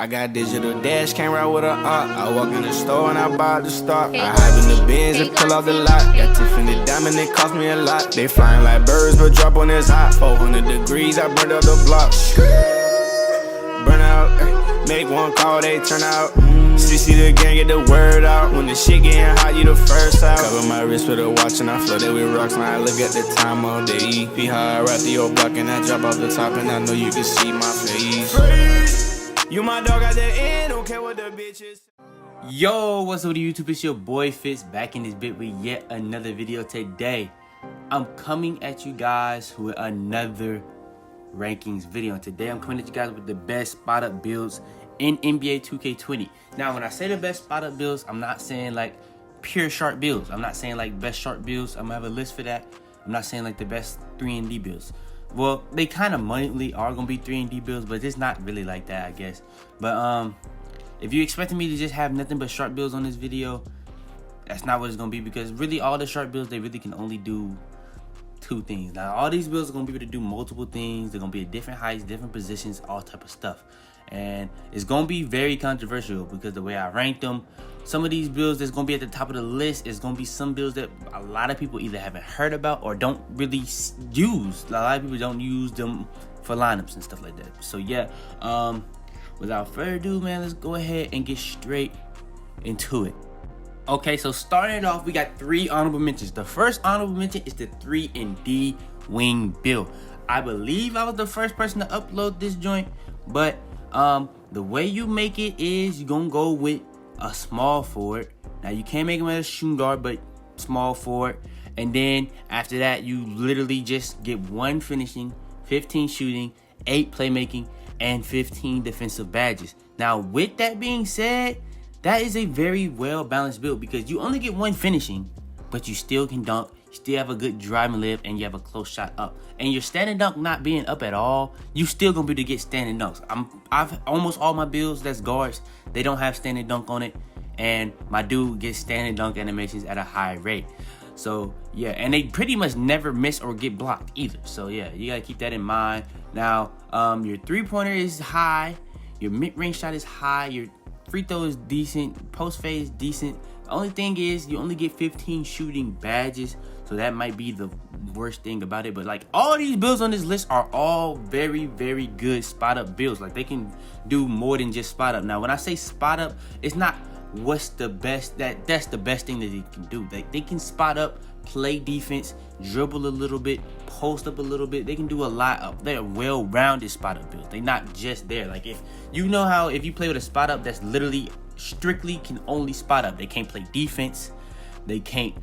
I got digital dash camera with a op. I walk in the store and I buy the stock. I hide in the bins and pull out the lot. Got Tiffany diamond, it cost me a lot. They flying like birds, but drop on this hot. 400 degrees, I burned up the block. Burn out, make one call, they turn out. CC the gang, get the word out. When the shit getting hot, you the first out. Cover my wrist with a watch and I flooded with rocks. Now I look at the time all day. Be high, right through your block and I drop off the top and I know you can see my face. You my dog at the end, don't care what the bitch is. Yo, what's up YouTube? It's your boy Fitz back in this bit with yet another video today. I'm coming at you guys with another rankings video. And today I'm coming at you guys with the best spot up builds in NBA 2K20. Now, when I say the best spot up builds, I'm not saying like pure sharp builds. I'm not saying like best sharp builds. I'm gonna have a list for that. I'm not saying like the best 3&D builds. Well, they kind of monthly are gonna be 3&D builds, but it's not really like that, I guess. But if you expected me to just have nothing but sharp builds on this video, that's not what it's gonna be, because really all the sharp builds, they really can only do two things. Now all these builds are gonna be able to do multiple things. They're gonna be at different heights, different positions, all type of stuff. And it's gonna be very controversial because the way I ranked them, some of these builds that's gonna be at the top of the list is gonna be some builds that a lot of people either haven't heard about or don't really use. A lot of people don't use them for lineups and stuff like that. So yeah, without further ado, man, let's go ahead and get straight into it. Okay, so starting it off, we got 3 honorable mentions. The first honorable mention is the 3&DWing build. I believe I was the first person to upload this joint, but the way you make it is you're gonna go with a small forward. Now you can't make him as a shooting guard, but small forward. And then after that, you literally just get 1 finishing, 15 shooting, 8 playmaking, and 15 defensive badges. Now with that being said, that is a very well balanced build because you only get 1 finishing, but you still can dunk. You still have a good driving lip and you have a close shot up. And your standing dunk not being up at all, you still gonna be able to get standing dunks. I've almost all my builds that's guards, they don't have standing dunk on it. And my dude gets standing dunk animations at a high rate. So yeah, and they pretty much never miss or get blocked either. So yeah, you gotta keep that in mind. Now, your 3-pointer is high, your mid-range shot is high, your free throw is decent, post fade is decent. The only thing is you only get 15 shooting badges, so that might be the worst thing about it. But like all these builds on this list are all very, very good spot up builds. Like they can do more than just spot up. Now when I say spot up, it's not what's the best, that's the best thing that they can do. They can spot up, play defense, dribble a little bit, post up a little bit. They can do a lot of, they're well-rounded spot up builds. They're not just there. Like if you know how if you play with a spot up that's literally strictly can only spot up, they can't play defense, they can't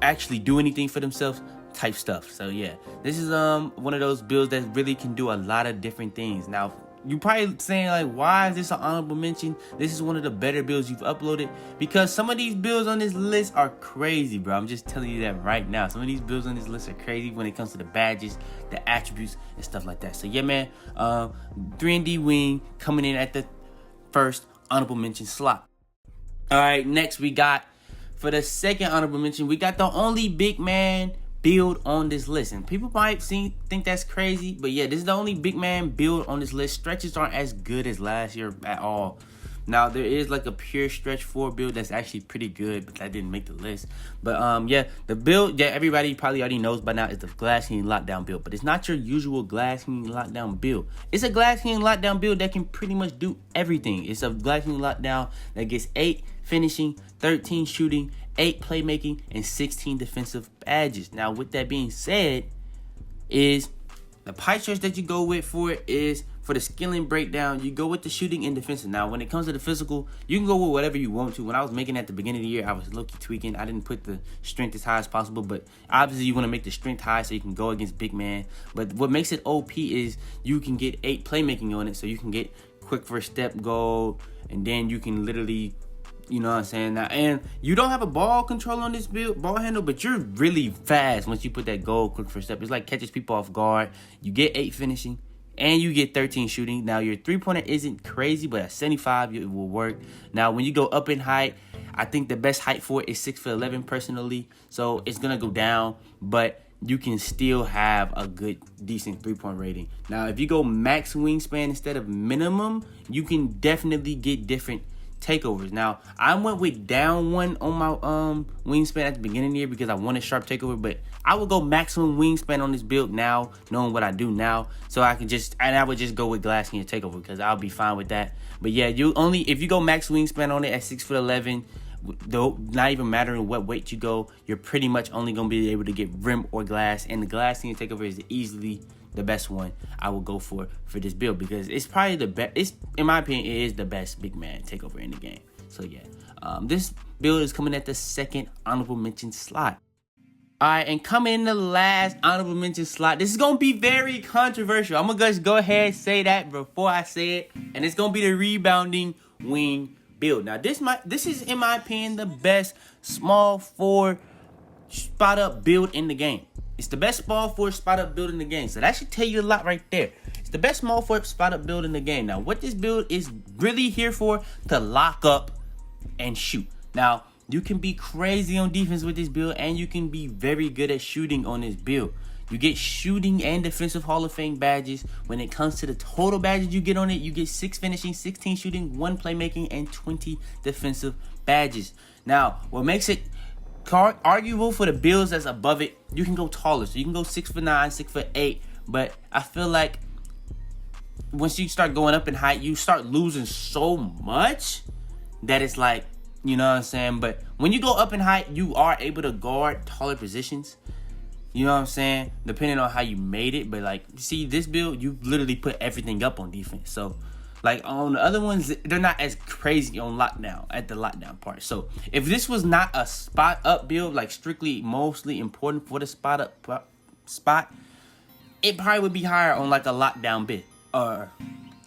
actually do anything for themselves type stuff. So yeah, this is one of those builds that really can do a lot of different things. Now you probably saying like, why is this an honorable mention? This is one of the better builds you've uploaded, because some of these builds on this list are crazy, bro. I'm just telling you that right now. Some of these builds on this list are crazy when it comes to the badges, the attributes, and stuff like that. So yeah, man, 3&DWing coming in at the first honorable mention slot. All right, next we got, for the second honorable mention, we got the only big man build on this list. And people might think that's crazy, but yeah, this is the only big man build on this list. Stretches aren't as good as last year at all. Now there is like a pure stretch 4 build that's actually pretty good, but that didn't make the list. But yeah, the build, yeah, everybody probably already knows by now, is the glass king lockdown build. But it's not your usual glass king lockdown build. It's a glass king lockdown build that can pretty much do everything. It's a glass king lockdown that gets 8 finishing, 13 shooting, 8 playmaking, and 16 defensive badges. Now with that being said, is the pie charts that you go with for it is, for the skilling breakdown, you go with the shooting and defensive. Now, when it comes to the physical, you can go with whatever you want to. When I was making at the beginning of the year, I was low-key tweaking. I didn't put the strength as high as possible, but obviously you want to make the strength high so you can go against big man. But what makes it OP is you can get 8 playmaking on it, so you can get quick first step goal, and then you can literally, you know what I'm saying? Now, and you don't have a ball control on this build, ball handle, but you're really fast once you put that goal quick first step. It's like catches people off guard. You get 8 finishing, and you get 13 shooting. Now, your 3-pointer isn't crazy, but at 75, it will work. Now, when you go up in height, I think the best height for it is 6'11" personally, so it's going to go down. But you can still have a good, decent 3-point rating. Now, if you go max wingspan instead of minimum, you can definitely get different takeovers. Now, I went with down 1 on my wingspan at the beginning of the year because I wanted sharp takeover, but I would go maximum wingspan on this build now, knowing what I do now, so I would just go with glass canyon takeover because I'll be fine with that. But yeah, if you go max wingspan on it at 6'11", though, not even mattering what weight you go, you're pretty much only gonna be able to get rim or glass, and the glass canyon takeover is easily the best one I will go for this build because it's probably the best. In my opinion, it is the best big man takeover in the game. So yeah, this build is coming at the second honorable mention slot. All right, and coming in the last honorable mention slot, this is gonna be very controversial. I'm gonna just go ahead and say that before I say it, and it's gonna be the rebounding wing build. Now, this is in my opinion the best small forward spot up build in the game. It's the best small forward spot up build in the game. So that should tell you a lot right there. It's the best small forward spot up build in the game. Now, what this build is really here for, to lock up and shoot. Now, you can be crazy on defense with this build, and you can be very good at shooting on this build. You get shooting and defensive Hall of Fame badges. When it comes to the total badges you get on it, you get 6 finishing, 16 shooting, 1 playmaking, and 20 defensive badges. Now, what makes it arguable for the builds that's above it, you can go taller. So you can go 6'9", 6'8", but I feel like once you start going up in height, you start losing so much that it's like, you know what I'm saying? But when you go up in height, you are able to guard taller positions. You know what I'm saying? Depending on how you made it. But like, see, this build, you literally put everything up on defense. So like on the other ones, they're not as crazy on lockdown, at the lockdown part. So if this was not a spot up build, like strictly mostly important for the spot up spot, it probably would be higher on like a lockdown bit, or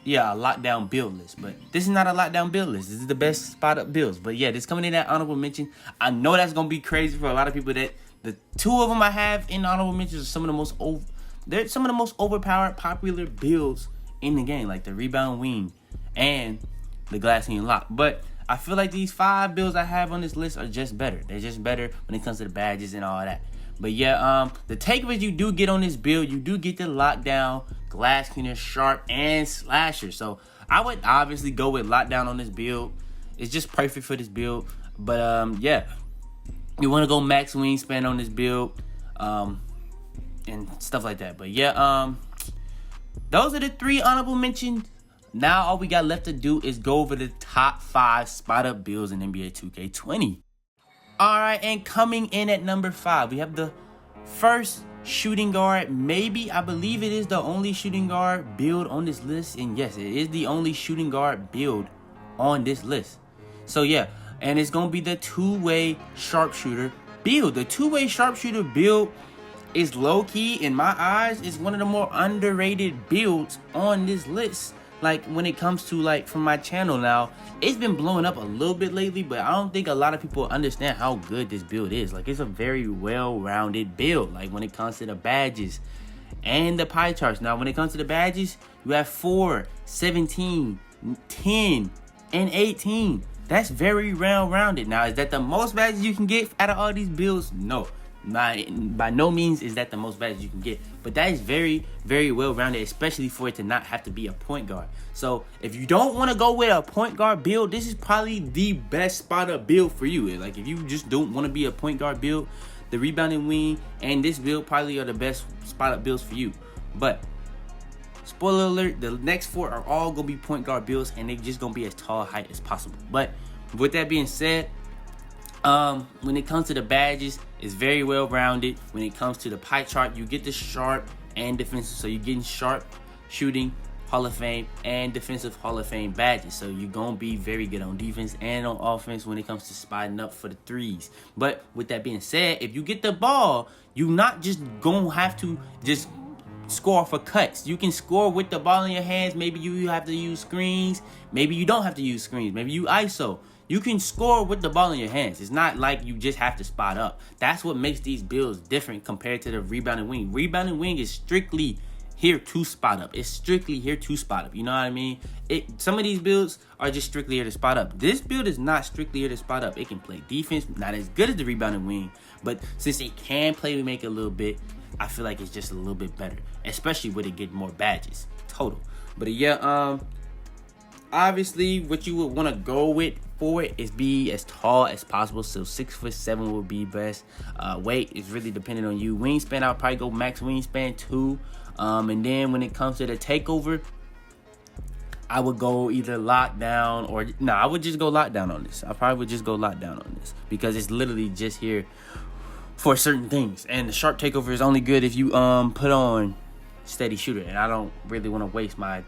yeah, a lockdown build list. But this is not a lockdown build list. This is the best spot up builds. But yeah, this coming in that honorable mention. I know that's gonna be crazy for a lot of people. That the 2 of them I have in honorable mentions are some of the most overpowered, popular builds in the game, like the rebound wing and the glass canyon lock. But I feel like these 5 builds I have on this list are just better. They're just better when it comes to the badges and all that. But yeah, the takeaways you do get on this build, you do get the lockdown, glass canyon, sharp, and slasher. So I would obviously go with lockdown on this build. It's just perfect for this build. But yeah, you want to go max wingspan on this build, and stuff like that. But yeah, those are the 3 honorable mentions. Now all we got left to do is go over the top 5 spot up builds in NBA 2K20. All right, and coming in at number 5, we have the first shooting guard. I believe it is the only shooting guard build on this list. And yes, it is the only shooting guard build on this list. So yeah, and it's going to be the 2-way sharpshooter build. The 2-way sharpshooter build is low-key, in my eyes, is one of the more underrated builds on this list. Like when it comes to like from my channel now, it's been blowing up a little bit lately, but I don't think a lot of people understand how good this build is. Like it's a very well-rounded build. Like when it comes to the badges and the pie charts. Now when it comes to the badges, you have 4, 17, 10, and 18. That's very well-rounded. Now, is that the most badges you can get out of all these builds? No. By no means is that the most badges you can get, but that is very, very well-rounded, especially for it to not have to be a point guard. So if you don't want to go with a point guard build, this is probably the best spot up build for you. Like if you just don't want to be a point guard build, the rebounding wing and this build probably are the best spot up builds for you. But spoiler alert, the next 4 are all gonna be point guard builds, and they just gonna be as tall height as possible. But with that being said, when it comes to the badges, it's very well rounded. When it comes to the pie chart, you get the sharp and defensive. So you're getting sharp, shooting, Hall of Fame, and defensive Hall of Fame badges. So you're gonna be very good on defense and on offense when it comes to spotting up for the threes. But with that being said, if you get the ball, you're not just gonna have to just score for cuts. You can score with the ball in your hands. Maybe you have to use screens. Maybe you don't have to use screens. Maybe you ISO. You can score with the ball in your hands. It's not like you just have to spot up. That's what makes these builds different compared to the rebounding wing. Rebounding wing is strictly here to spot up. It's strictly here to spot up. You know what I mean? Some of these builds are just strictly here to spot up. This build is not strictly here to spot up. It can play defense, not as good as the rebounding wing, but since it can play make a little bit, I feel like it's just a little bit better, especially with it getting more badges total. But yeah, obviously what you would want to go with for it is be as tall as possible. So 6'7" would be best. Weight is really dependent on you. Wingspan, I'll probably go max wingspan 2. And then when it comes to the takeover, I would go either lockdown or no, I would just go lockdown on this. I probably would just go lockdown on this because it's literally just here for certain things. And the sharp takeover is only good if you put on steady shooter, and I don't really want to waste my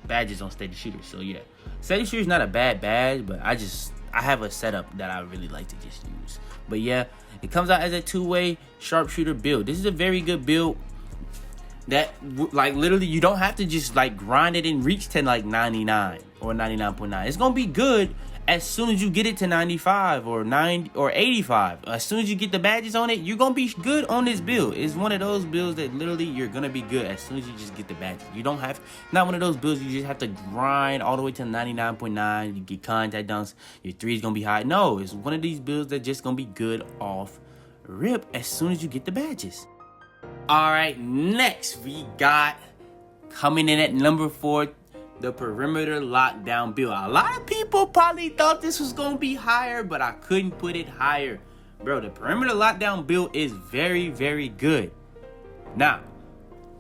badges on steady shooter. So yeah, steady shooter is not a bad badge, but I have a setup that I really like to just use. But yeah, it comes out as a 2-way sharpshooter build. This is a very good build that like literally you don't have to just like grind it and reach to like 99 or 99.9. It's gonna be good as soon as you get it to 95 or 90 or 85. As soon as you get the badges on it, you're gonna be good on this build. It's one of those builds that literally you're gonna be good as soon as you just get the badges. You don't have, not one of those builds you just have to grind all the way to 99.9. You get contact dunks, your 3 is gonna be high. No, it's one of these builds that just gonna be good off rip as soon as you get the badges. All right, next we got coming in at number 4, the perimeter lockdown build. A lot of people probably thought this was gonna be higher, but I couldn't put it higher. Bro, the perimeter lockdown build is very, very good. Now,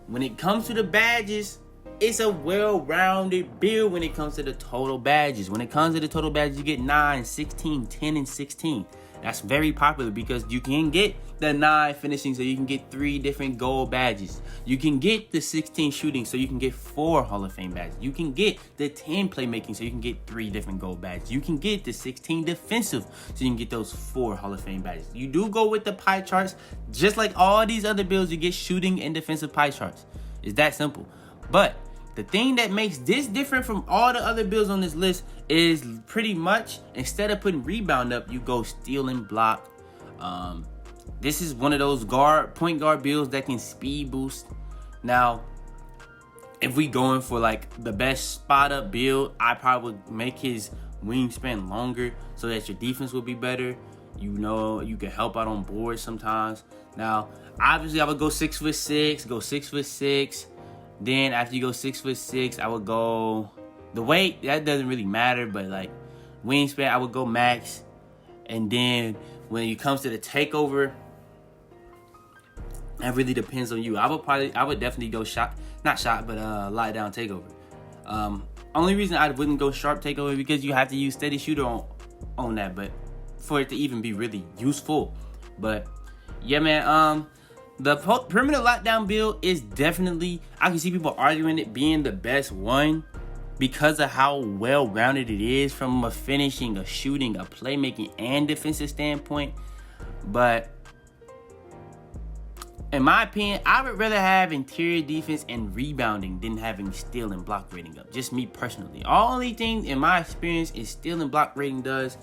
when it comes to the badges, it's a well-rounded build when it comes to the total badges. When it comes to the total badges, you get 9, 16, 10, and 16. That's very popular because you can get the 9 finishing, so you can get 3 different gold badges. You can get the 16 shooting, so you can get 4 Hall of Fame badges. You can get the 10 playmaking, so you can get 3 different gold badges. You can get the 16 defensive, so you can get those 4 Hall of Fame badges. You do go with the pie charts, just like all these other builds. You get shooting and defensive pie charts. It's that simple. But the thing that makes this different from all the other builds on this list is pretty much, instead of putting rebound up, you go steal and block. This is one of those point guard builds that can speed boost. Now, if we going for like the best spot up build, I probably would make his wingspan longer so that your defense will be better. You know, you can help out on boards sometimes. Now, obviously, I would go 6'6", go 6'6". Then after you go 6'6", I would go, the weight, that doesn't really matter, but like wingspan, I would go max. And then when it comes to the takeover, that really depends on you. I would definitely go lie down takeover. Only reason I wouldn't go sharp takeover because you have to use steady shooter on that, but for it to even be really useful. But yeah, man, the perimeter lockdown build is definitely, I can see people arguing it being the best one because of how well-rounded it is from a finishing, a shooting, a playmaking, and defensive standpoint. But in my opinion, I would rather have interior defense and rebounding than having steal and block rating up. Just me personally. Only thing in my experience is steal and block rating does.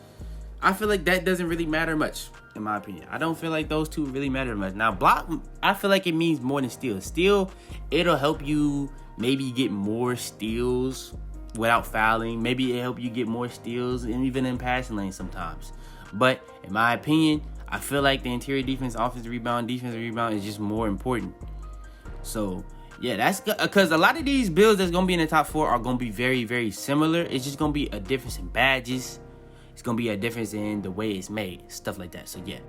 I feel like that doesn't really matter much, in my opinion. I don't feel like those two really matter much. Now, block, I feel like it means more than steal. Steal, it'll help you maybe get more steals without fouling. Maybe it'll help you get more steals and even in passing lane sometimes. But in my opinion, I feel like the interior defense, offensive rebound, defensive rebound is just more important. So yeah, that's because a lot of these builds that's going to be in the top 4 are going to be very, very similar. It's just going to be a difference in badges. It's going to be a difference in the way it's made, stuff like that. So yeah.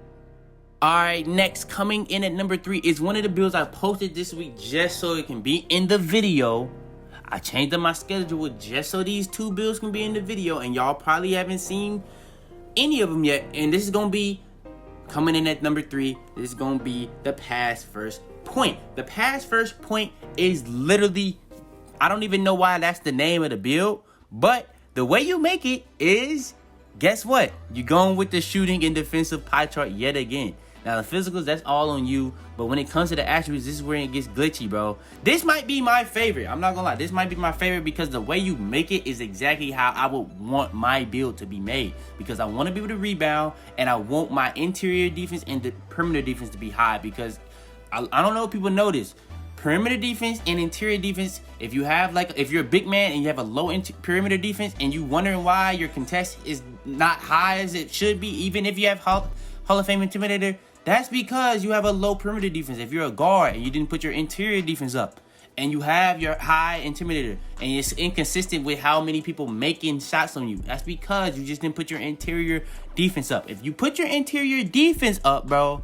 All right, next, coming in at number 3 is one of the builds I posted this week just so it can be in the video. I changed up my schedule just so these 2 builds can be in the video, and y'all probably haven't seen any of them yet. And this is going to be coming in at number 3. This is going to be the pass first point. The pass first point is literally, I don't even know why that's the name of the build, but the way you make it is, guess what? You're going with the shooting and defensive pie chart yet again. Now, the physicals, that's all on you. But when it comes to the attributes, this is where it gets glitchy, bro. This might be my favorite. I'm not going to lie. This might be my favorite because the way you make it is exactly how I would want my build to be made. Because I want to be able to rebound, and I want my interior defense and the perimeter defense to be high. Because I don't know if people know this. Perimeter defense and interior defense, if you have if you're a big man and you have a low perimeter defense and you wondering why your contest is not high as it should be, even if you have Hall of Fame Intimidator, That's because you have a low perimeter defense. If you're a guard and you didn't put your interior defense up, and you have your high intimidator, and it's inconsistent with how many people making shots on you, that's because you just didn't put your interior defense up. If you put your interior defense up, bro,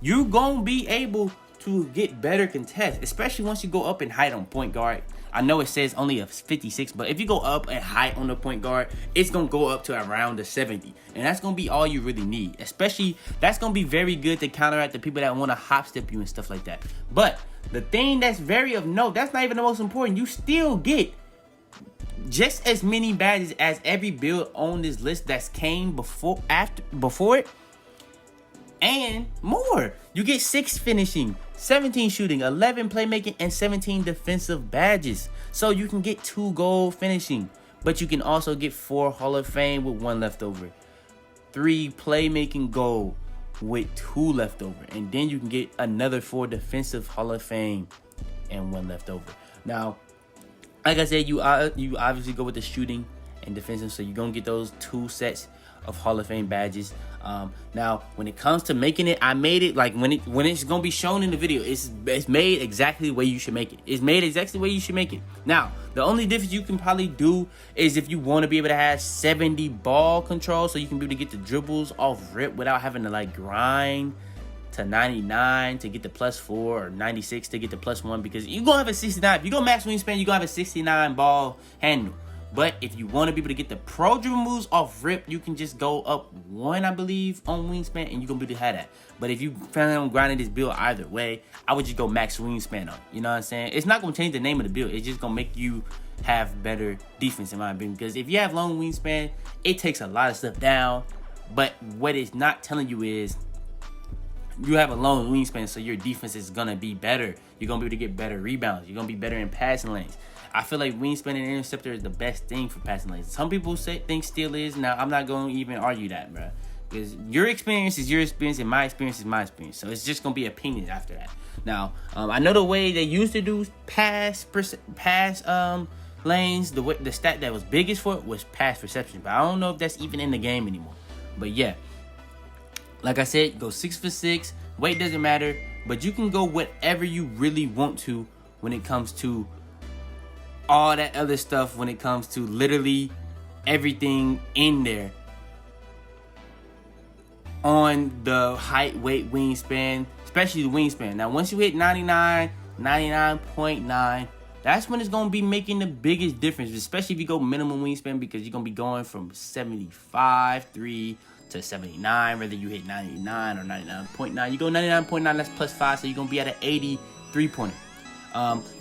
you're gonna be able to get better contests, especially once you go up in height on point guard. I know it says only a 56, but if you go up in height on the point guard, it's gonna go up to around the 70, and that's gonna be all you really need. Especially, that's gonna be very good to counteract the people that want to hop step you and stuff like that. But the thing that's very of note, that's not even the most important. You still get just as many badges as every build on this list that's came before it, and more. You get 6 finishing, 17 shooting, 11 playmaking, and 17 defensive badges. So you can get 2 gold finishing, but you can also get 4 Hall of Fame with 1 left over, 3 playmaking gold with 2 left over, and then you can get another 4 defensive Hall of Fame and 1 left over. Now, like I said, you obviously go with the shooting and defensive, so you're gonna get those 2 sets of Hall of Fame badges. Now, when it comes to making it, I made it like when it's gonna be shown in the video, it's made exactly the way you should make it. It's made exactly the way you should make it. Now, the only difference you can probably do is if you want to be able to have 70 ball control, so you can be able to get the dribbles off rip without having to like grind to 99 to get the +4 or 96 to get the +1, because you're gonna have a 69. If you go max wingspan, you're gonna have a 69 ball handle. But if you want to be able to get the pro dribble moves off rip, you can just go up 1, I believe, on wingspan, and you're going to be able to have that. But if you plan on grinding this build either way, I would just go max wingspan on it. You know what I'm saying? It's not going to change the name of the build. It's just going to make you have better defense, in my opinion. Because if you have long wingspan, it takes a lot of stuff down. But what it's not telling you is you have a long wingspan, so your defense is going to be better. You're going to be able to get better rebounds. You're going to be better in passing lanes. I feel like wingspan and interceptor is the best thing for passing lanes. Some people think steal is. Now, I'm not going to even argue that, bro. Because your experience is your experience and my experience is my experience. So it's just going to be opinions after that. Now, I know the way they used to do pass lanes, the stat that was biggest for it was pass reception. But I don't know if that's even in the game anymore. But yeah, like I said, go 6 for 6. Weight doesn't matter. But you can go whatever you really want to when it comes to all that other stuff, when it comes to literally everything in there on the height, weight, wingspan, especially the wingspan. Now, once you hit 99, 99.9, that's when it's going to be making the biggest difference, especially if you go minimum wingspan, because you're going to be going from 75.3 to 79, whether you hit 99 or 99.9. You go 99.9, that's +5, so you're going to be at an 83-pointer.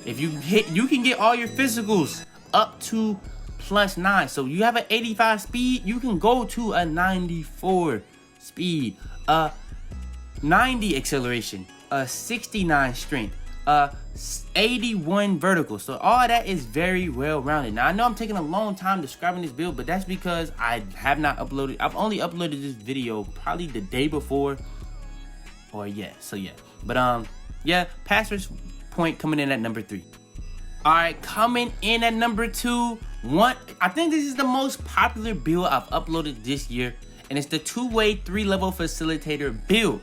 If you hit, you can get all your physicals up to +9. So you have an 85 speed, you can go to a 94 speed, a 90 acceleration, a 69 strength, a 81 vertical. So all that is very well rounded. Now I know I'm taking a long time describing this build, but that's because I have not uploaded. I've only uploaded this video probably the day before, or yeah. So yeah, but yeah, passers point coming in at number 3. All right, coming in at number 2, I think this is the most popular build I've uploaded this year, and it's the 2-way 3-level facilitator build.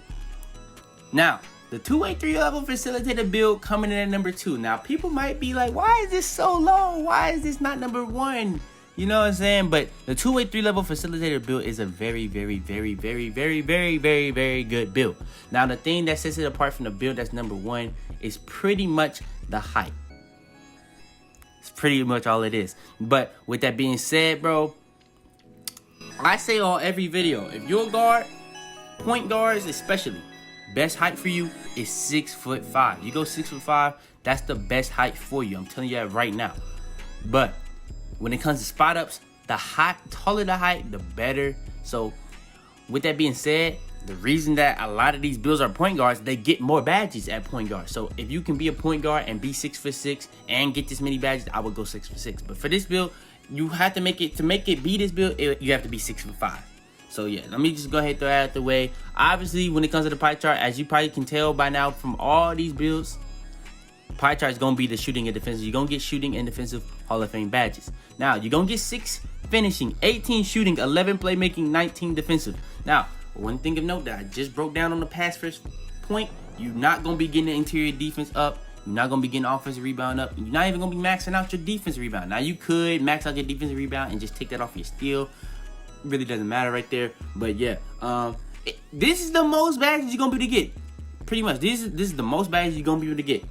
Now, the 2-way 3-level facilitator build coming in at number 2. Now, people might be like, why is this so low? Why is this not number 1? You know what I'm saying? But the 2-way 3-level facilitator build is a very, very, very, very, very, very, very, very good build. Now, the thing that sets it apart from the build that's number 1 is pretty much the height. It's pretty much all it is. But with that being said, bro, I say on every video, if you're a guard, point guards especially, best height for you is 6'5". You go 6'5", that's the best height for you. I'm telling you that right now. But when it comes to spot ups, the taller the height, the better. So with that being said, the reason that a lot of these builds are point guards, they get more badges at point guard. So if you can be a point guard and be 6 for 6 and get this many badges, I would go 6 for 6. But for this build, you have to make it be this build, you have to be 6 for 5. So yeah, let me just go ahead and throw that out the way. Obviously, when it comes to the pie chart, as you probably can tell by now from all these builds, pie chart is going to be the shooting and defensive. You're going to get shooting and defensive Hall of Fame badges. Now, you're going to get 6 finishing, 18 shooting, 11 playmaking, 19 defensive. Now, one thing of note that I just broke down on the pass first point, you're not going to be getting the interior defense up. You're not going to be getting offensive rebound up. You're not even going to be maxing out your defensive rebound. Now, you could max out your defensive rebound and just take that off your steal. Really doesn't matter right there. But yeah, this is the most badges you're going to be able to get. Pretty much. This is the most badges you're going to be able to get.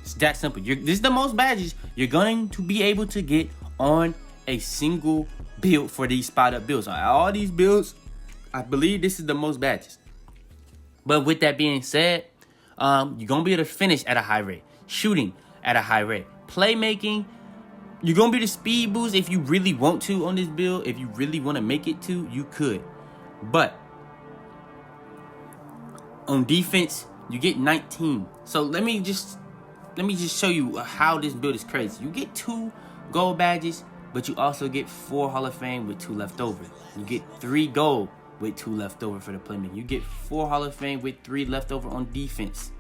It's that simple. This is the most badges you're going to be able to get on a single build for these spot up builds. On all these builds, I believe this is the most badges. But with that being said, you're going to be able to finish at a high rate. Shooting at a high rate. Playmaking, you're going to be able to speed boost if you really want to on this build. If you really want to make it to, you could. But on defense, you get 19. So let me just show you how this build is crazy. You get 2 gold badges, but you also get 4 Hall of Fame with 2 left over. You get 3 gold with 2 left over for the playmaking. You get 4 Hall of Fame with 3 left over on defense.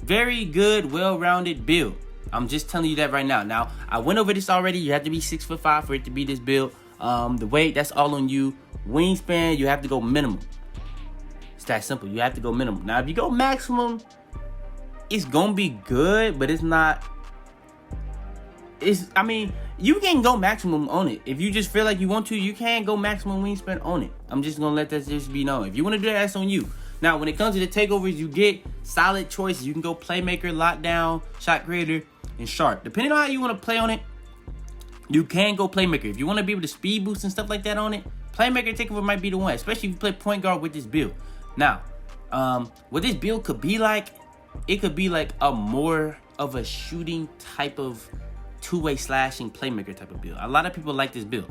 Very good, well-rounded build. I'm just telling you that right now. Now, I went over this already. You have to be 6'5" for it to be this build. The weight, that's all on you. Wingspan, you have to go minimum. It's that simple. You have to go minimum. Now, if you go maximum, it's gonna be good, but it's not. I mean, you can go maximum on it. If you just feel like you want to, you can go maximum wingspan on it. I'm just gonna let that just be known. If you want to do that, that's on you. Now, when it comes to the takeovers, you get solid choices. You can go playmaker, lockdown, shot creator, and sharp. Depending on how you want to play on it, you can go playmaker. If you want to be able to speed boost and stuff like that on it, playmaker takeover might be the one, especially if you play point guard with this build. Now, what this build could be like, it could be like a more of a shooting type of two-way slashing playmaker type of build. A lot of people like this build.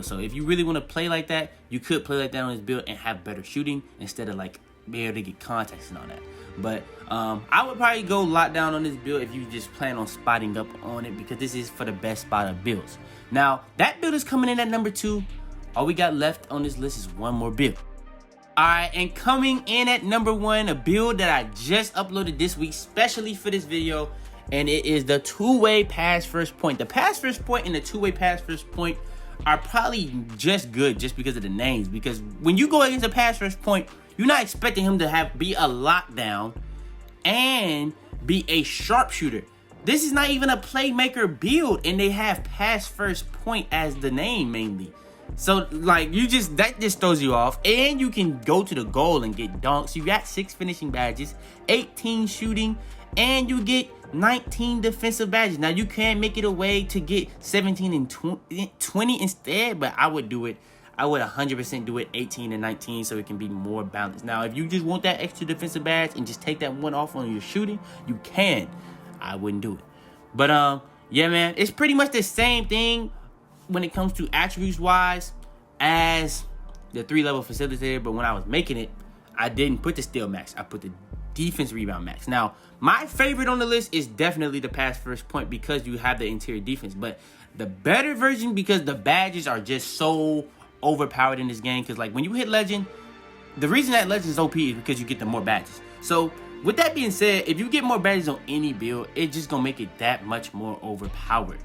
So if you really want to play like that, you could play like that on this build and have better shooting instead of like be able to get contacts and all that. But I would probably go lockdown on this build if you just plan on spotting up on it, because this is for the best spot of builds. Now, that build is coming in at number 2. All we got left on this list is one more build. Alright, and coming in at number 1, a build that I just uploaded this week, specially for this video, and it is the two-way pass first point. The pass first point and the two-way pass first point are probably just good just because of the names. Because when you go against a pass first point, you're not expecting him to be a lockdown and be a sharpshooter. This is not even a playmaker build, and they have pass first point as the name mainly. So like that just throws you off. And you can go to the goal and get dunks. You got 6 finishing badges, 18 shooting, and you get 19 defensive badges. Now you can make it a way to get 17 and 20 instead, but I would do it. I would 100% do it 18 and 19 so it can be more balanced. Now, if you just want that extra defensive badge and just take that one off on your shooting, you can. I wouldn't do it. But yeah, man, it's pretty much the same thing when it comes to attributes wise as the 3-level facilitator. But when I was making it, I didn't put the steal max. I put the defense rebound max. Now, my favorite on the list is definitely the pass first point because you have the interior defense. But the better version, because the badges are just so overpowered in this game, because like when you hit legend, the reason that legend is OP is because you get the more badges. So with that being said, if you get more badges on any build, it's just gonna make it that much more overpowered.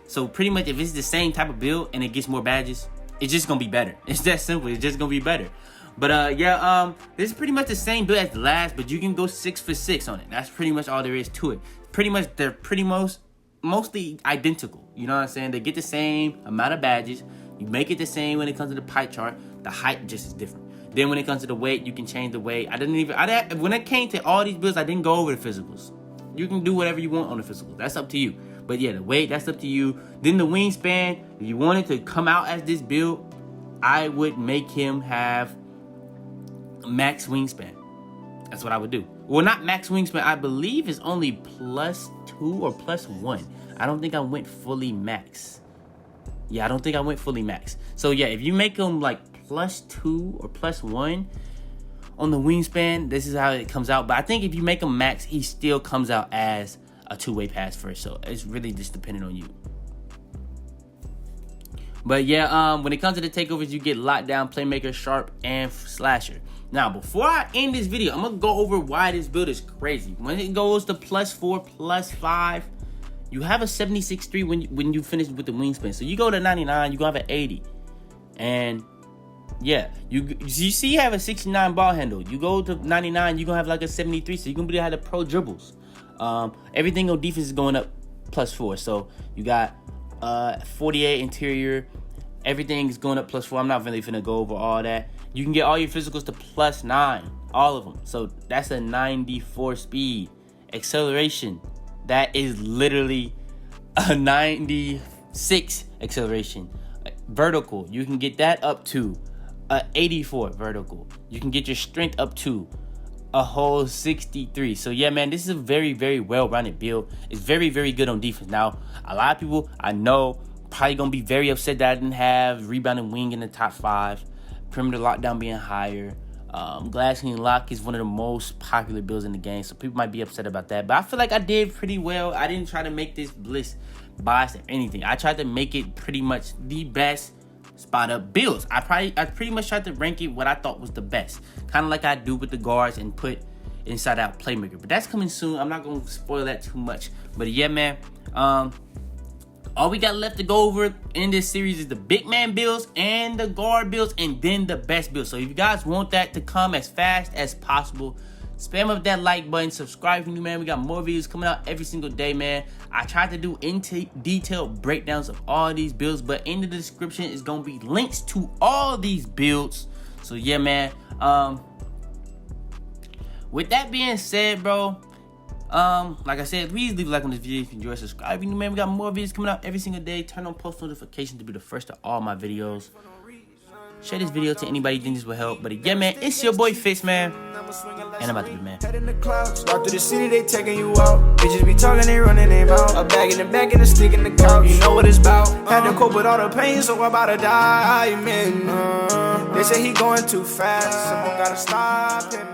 So pretty much if it's the same type of build and it gets more badges, it's just gonna be better. It's that simple. It's just gonna be better. But yeah, this is pretty much the same build as the last, but you can go 6 for 6 on it. That's pretty much all there is to it. Pretty much they're mostly identical. You know what I'm saying? They get the same amount of badges. You make it the same when it comes to the pie chart. The height just is different. Then when it comes to the weight, you can change the weight. When it came to all these builds, I didn't go over the physicals. You can do whatever you want on the physicals. That's up to you. But yeah, the weight, that's up to you. Then the wingspan, if you wanted to come out as this build, I would make him have max wingspan. That's what I would do. Well, not max wingspan. I believe it's only +2 or +1. I don't think I went fully max. Yeah, I don't think I went fully max. So yeah, if you make him like +2 or +1 on the wingspan, this is how it comes out. But I think if you make him max, he still comes out as a two-way pass first. So it's really just dependent on you. But yeah, when it comes to the takeovers, you get lockdown, playmaker, sharp, and slasher. Now, before I end this video, I'm gonna go over why this build is crazy. When it goes to +4, +5, you have a 76.3 when you finish with the wingspan. So you go to 99, you gonna have an 80. And Yeah, you see, you have a 69 ball handle. You go to 99, you're gonna have like a 73, so you're gonna be able to have the pro dribbles. Everything on defense is going up +4. So you got 48 interior. Everything is going up +4. I'm not really finna go over all that. You can get all your physicals to +9, all of them. So that's a 94 speed. Acceleration, that is literally a 96 acceleration. Vertical, you can get that up to 84 vertical. You can get your strength up to a whole 63. So yeah, man, this is a very, very well-rounded build. It's very, very good on defense. Now, a lot of people I know probably gonna be very upset that I didn't have rebounding wing in the top 5, perimeter lockdown being higher. Glass clean lock is one of the most popular builds in the game, so people might be upset about that. But I feel like I did pretty well. I didn't try to make this bliss biased or anything. I tried to make it pretty much the best spot up builds. I pretty much tried to rank it what I thought was the best, kind of like I do with the guards and put inside out playmaker. But that's coming soon. I'm not gonna spoil that too much. But yeah, man, all we got left to go over in this series is the big man builds and the guard builds, and then the best builds. So if you guys want that to come as fast as possible, spam up that like button, subscribe if you're new, man. We got more videos coming out every single day, man. I tried to do detailed breakdowns of all these builds, but in the description is gonna be links to all these builds. So yeah, man. With that being said, bro, like I said, please leave a like on this video if you enjoy. Subscribe if you're new, man. We got more videos coming out every single day. Turn on post notifications to be the first to all my videos. Share this video to anybody you think this will help. But yeah, man, it's your boy Fitz, man. And I'm about to be, man. Head in the clouds, walk through the city, they taking you out. Bitches be talking, they running their mouth. A bag in the back and a stick in the couch. You know what it's about. Had to cope with all the pain, so I'm about to die, man. They say he going too fast, someone gotta stop him.